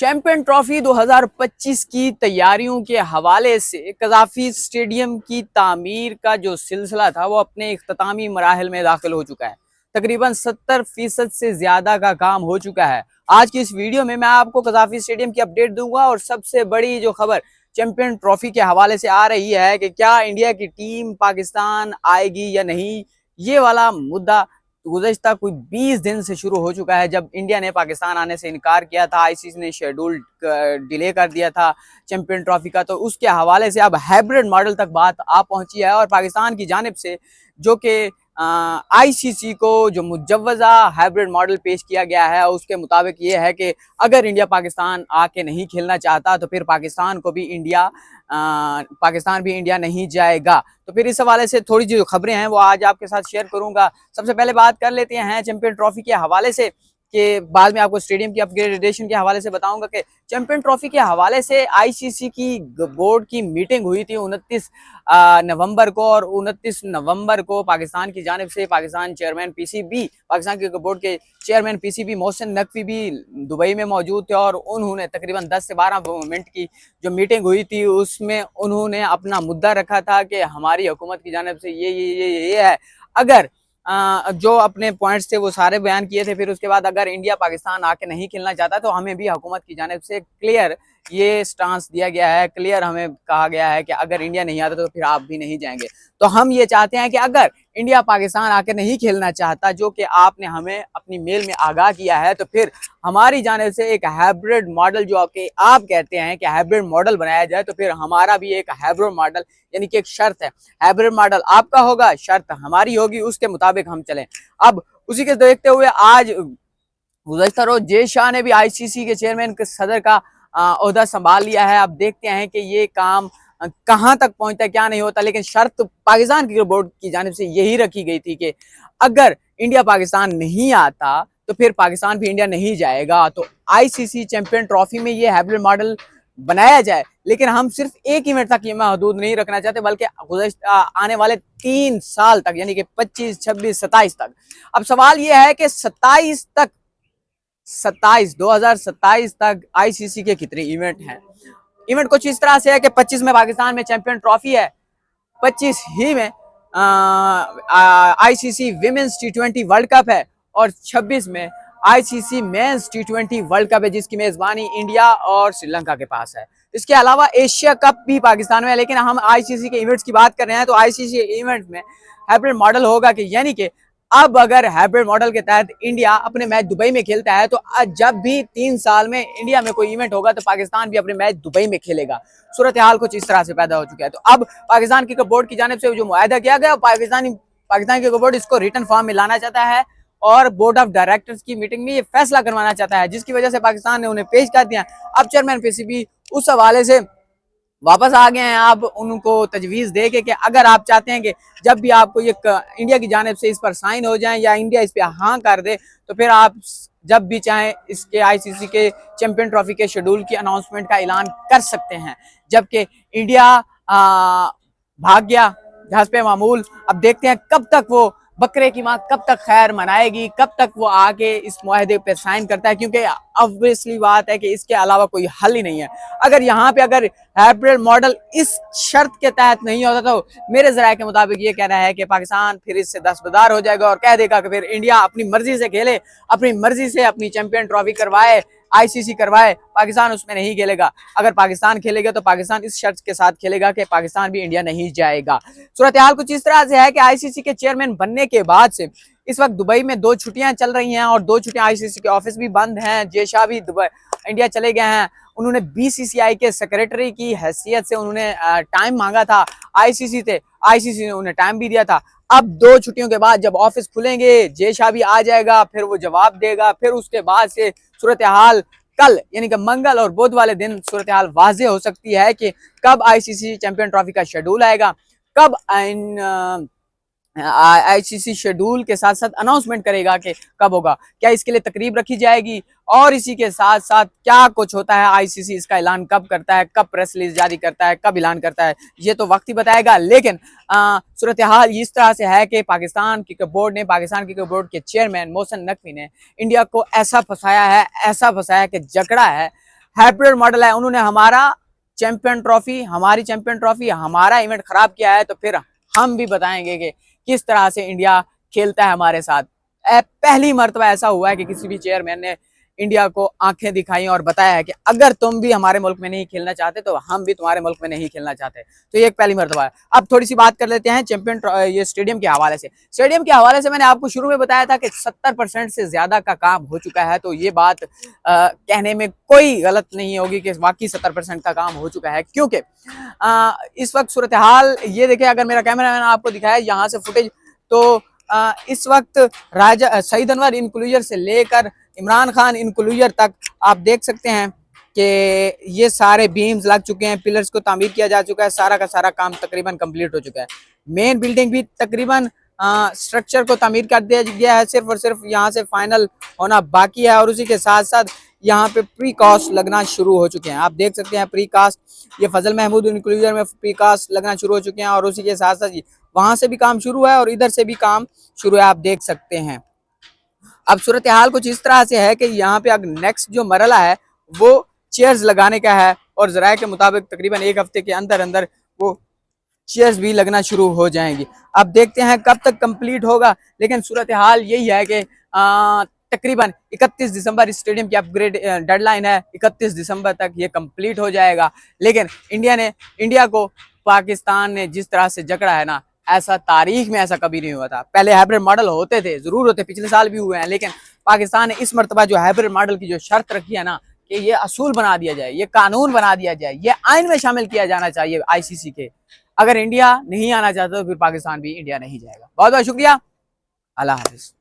Champion trophy 2025 की तैयारियों के हवाले से कज़ाफी स्टेडियम की तामीर का जो सिलसिला था वो अपने इख्तितामी मराहिल में दाखिल हो चुका है। तकरीबन 70% से ज्यादा का काम हो चुका है। आज की इस वीडियो में मैं आपको कज़ाफी स्टेडियम की अपडेट दूंगा और सबसे बड़ी जो खबर चैंपियन ट्रॉफी के हवाले से आ रही है कि क्या इंडिया की टीम पाकिस्तान आएगी या नहीं, ये वाला मुद्दा गुज़श्ता कोई 20 दिन से शुरू हो चुका है। जब इंडिया ने पाकिस्तान आने से इनकार किया था, आईसीसी ने शेड्यूल डिले कर दिया था चैंपियन ट्रॉफी का, तो उसके हवाले से अब हाइब्रिड मॉडल तक बात आ पहुंची है। और पाकिस्तान की जानिब से जो कि आईसीसी को जो मुजव्वज़ा हाइब्रिड मॉडल पेश किया गया है उसके मुताबिक ये है कि अगर इंडिया पाकिस्तान आके नहीं खेलना चाहता तो फिर पाकिस्तान भी इंडिया नहीं जाएगा। तो फिर इस हवाले से थोड़ी जो खबरें हैं वो आज आपके साथ शेयर करूंगा। सबसे पहले बात कर लेते हैं चैंपियन ट्रॉफी के हवाले से, कि बाद में आपको स्टेडियम की अपग्रेडेशन के हवाले से बताऊंगा कि चैंपियन ट्रॉफी के हवाले से आईसीसी की बोर्ड की मीटिंग हुई थी 29 नवंबर को, और 29 नवंबर को पाकिस्तान की जानिब से पाकिस्तान के बोर्ड के चेयरमैन पीसीबी मोहसिन नकवी भी दुबई में मौजूद थे। और उन्होंने तकरीबन 10 से 12 मिनट की जो मीटिंग हुई थी उसमें उन्होंने अपना मुद्दा रखा था कि हमारी हुकूमत की जानिब से ये है। अगर जो अपने पॉइंट्स थे वो सारे बयान किए थे। फिर उसके बाद अगर इंडिया पाकिस्तान आके नहीं खेलना चाहता तो हमें भी हुकूमत की जानिब से क्लियर ये स्टांस दिया गया है, क्लियर हमें कहा गया है कि अगर इंडिया नहीं आता तो फिर आप भी नहीं जाएंगे। तो हम ये चाहते हैं कि अगर इंडिया पाकिस्तान आके नहीं खेलना चाहता, जो कि आपने हमें अपनी मेल में आगाह किया है, तो फिर हमारी जानिब से एक हाइब्रिड मॉडल जो कि आप कहते हैं कि हाइब्रिड मॉडल बनाया जाए, तो फिर हमारा भी एक हाइब्रिड मॉडल यानी कि एक शर्त है, हाइब्रिड मॉडल आपका होगा, शर्त हमारी होगी, उसके मुताबिक हम चलें। अब उसी के देखते हुए आज गुज़श्ता रोज जय शाह ने भी आईसीसी के चेयरमैन के सदर का ओहदा संभाल लिया है। अब देखते हैं कि ये काम कहां तक पहुंचता है, क्या नहीं होता। लेकिन शर्त पाकिस्तान क्रिकेट बोर्ड की जानिब से यही रखी गई थी कि अगर इंडिया पाकिस्तान नहीं आता तो फिर पाकिस्तान भी इंडिया नहीं जाएगा। तो आईसीसी चैंपियन ट्रॉफी में ये हाइब्रिड मॉडल बनाया जाए, लेकिन हम सिर्फ एक इवेंट तक ये महदूद नहीं रखना चाहते, बल्कि आने वाले 3 साल तक यानी कि 25, 26, 27 तक। अब सवाल ये है कि 2027 तक आईसीसी के कितने इवेंट हैं। इवेंट कुछ इस तरह से है कि 25 में पाकिस्तान में चैंपियन ट्रॉफी है, 25 ही में ICC women's T20 world cup है, और 26 में ICC men's T20 world cup है, जिसकी मेजबानी इंडिया और श्रीलंका के पास है। इसके अलावा एशिया कप भी पाकिस्तान में है। लेकिन हम आईसीसी के इवेंट्स की बात कर रहे हैं, तो आईसीसी इवेंट में हाइब्रिड मॉडल होगा कि यानी कि अब अगर हाइब्रिड मॉडल के तहत इंडिया अपने मैच दुबई में खेलता है, तो जब भी 3 साल में इंडिया में कोई इवेंट होगा तो पाकिस्तान भी अपने मैच दुबई में खेलेगा। सूरत हाल कुछ इस तरह से पैदा हो चुका है। तो अब पाकिस्तान क्रिकेट बोर्ड की जानिब से जो मुआहदा किया गया, पाकिस्तान क्रिकेट बोर्ड इसको रिटर्न फॉर्म में लाना चाहता है और बोर्ड ऑफ डायरेक्टर्स की मीटिंग में ये फैसला करवाना चाहता है, जिसकी वजह से पाकिस्तान ने उन्हें पेश कर दिया। अब चेयरमैन पीसीबी उस हवाले से वापस आ गए हैं। आप उनको तजवीज़ दे के कि अगर आप चाहते हैं कि जब भी आपको ये इंडिया की जानिब से इस पर साइन हो जाए या इंडिया इस पर हाँ कर दे, तो फिर आप जब भी चाहें इसके आईसीसी के चैंपियन ट्रॉफी के शेड्यूल की अनाउंसमेंट का ऐलान कर सकते हैं। जबकि इंडिया भाग गया जहाज पे मामूल। अब देखते हैं कब तक वो बकरे की माँ कब तक खैर मनाएगी, कब तक वो आके इस मुआहदे पे साइन करता है, क्योंकि ऑब्वियसली बात है कि इसके अलावा कोई हल ही नहीं है। अगर यहाँ पे अगर हाइब्रिड मॉडल इस शर्त के तहत नहीं होता तो मेरे ज़राए के मुताबिक ये कहना है कि पाकिस्तान फिर इससे दस्तबरदार हो जाएगा और कह देगा कि फिर इंडिया अपनी मर्जी से खेले, अपनी मर्जी से अपनी चैंपियन ट्रॉफी करवाए, आईसीसी करवाए, पाकिस्तान उसमें नहीं खेलेगा। अगर पाकिस्तान खेलेगा तो पाकिस्तान इस शर्त के साथ खेलेगा कि पाकिस्तान भी इंडिया नहीं जाएगा। सूरत हाल कुछ इस तरह से है कि आईसीसी के चेयरमैन बनने के बाद से इस वक्त दुबई में 2 छुट्टियां चल रही हैं और 2 छुट्टियां आईसीसी के ऑफिस भी बंद हैं। जय शाह भी दुबई इंडिया चले गए हैं। उन्होंने बीसीसीआई के सेक्रेटरी की हैसियत से उन्होंने टाइम मांगा था आईसीसी से, आईसीसी ने उन्हें टाइम भी दिया था। अब 2 छुट्टियों के बाद जब ऑफिस खुलेंगे, जय शाह भी आ जाएगा, फिर वो जवाब देगा। फिर उसके बाद से सूरत हाल कल यानी कि मंगल और बुध वाले दिन सूरत हाल वाज़ेह हो सकती है कि कब आईसीसी चैंपियन ट्रॉफी का शेड्यूल आएगा, कब आईसीसी शेड्यूल के साथ साथ अनाउंसमेंट करेगा कि कब होगा, क्या इसके लिए तकरीब रखी जाएगी, और इसी के साथ साथ क्या कुछ होता है, आईसीसी इसका ऐलान कब करता है, कब प्रेस रिलीज जारी करता है, कब ऐलान करता है, ये तो वक्त ही बताएगा। लेकिन सूरत हाल इस तरह से है कि पाकिस्तान क्रिकेट बोर्ड के चेयरमैन मोहसिन नकवी ने इंडिया को ऐसा फंसाया है कि जकड़ा है हाइब्रिड मॉडल है, उन्होंने हमारा चैंपियन ट्रॉफी, हमारी चैंपियन ट्रॉफी, हमारा इवेंट खराब किया है, तो फिर हम भी बताएंगे कि किस तरह से इंडिया खेलता है हमारे साथ। पहली मर्तबा ऐसा हुआ है कि किसी भी चेयरमैन ने इंडिया को आंखें दिखाई और बताया है कि अगर तुम भी हमारे मुल्क में नहीं खेलना चाहते तो हम भी तुम्हारे मुल्क में नहीं खेलना चाहते। तो ये एक पहली मर्तबा है। अब थोड़ी सी बात कर लेते हैं चैंपियन ये स्टेडियम के हवाले से। स्टेडियम के हवाले से मैंने आपको शुरू में बताया था कि 70% से ज्यादा का काम हो चुका है, तो ये बात कहने में कोई गलत नहीं होगी कि वाकई 70% का काम हो चुका है, क्योंकि इस वक्त सूरत हाल ये देखें, अगर मेरा कैमरा मैन आपको दिखाया यहाँ से फुटेज, तो इस वक्त राजा सईद अनवर इंक्लूजर से लेकर इमरान खान इंक्लूजर तक आप देख सकते हैं कि ये सारे बीम्स लग चुके हैं, पिलर्स को तामीर किया जा चुका है, सारा का सारा काम तकरीबन कंप्लीट हो चुका है। मेन बिल्डिंग भी तकरीबन स्ट्रक्चर को तामीर कर दिया गया है, सिर्फ और सिर्फ यहाँ से फाइनल होना बाकी है। और उसी के साथ साथ यहाँ पे प्री कास्ट लगना शुरू हो चुके हैं, आप देख सकते हैं प्री कास्ट, ये फजल महमूद इंक्लूजर में प्री कास्ट लगना शुरू हो चुके हैं। और उसी के साथ साथ वहां से भी काम शुरू है और इधर से भी काम शुरू है, आप देख सकते हैं। अब सूरत हाल कुछ इस तरह से है कि यहाँ पे अब नेक्स्ट जो मरला है वो चेयर्स लगाने का है, और जराये के मुताबिक तकरीबन एक हफ्ते के अंदर अंदर वो चेयर्स भी लगना शुरू हो जाएंगी। अब देखते हैं कब तक कंप्लीट होगा, लेकिन सूरत हाल यही है कि तकरीबन 31 दिसंबर स्टेडियम की अपग्रेड डेडलाइन है, 31 दिसंबर तक ये कंप्लीट हो जाएगा। लेकिन इंडिया को पाकिस्तान ने जिस तरह से जकड़ा है ना, ऐसा तारीख में ऐसा कभी नहीं हुआ था। पहले हाइब्रिड मॉडल होते थे, जरूर होते, पिछले साल भी हुए हैं, लेकिन पाकिस्तान ने इस मर्तबा जो हाइब्रिड मॉडल की जो शर्त रखी है ना कि ये असूल बना दिया जाए, ये कानून बना दिया जाए, ये आइन में शामिल किया जाना चाहिए आईसीसी के। अगर इंडिया नहीं आना चाहता तो फिर पाकिस्तान भी इंडिया नहीं जाएगा। बहुत बहुत शुक्रिया, अल्लाह हाफिज।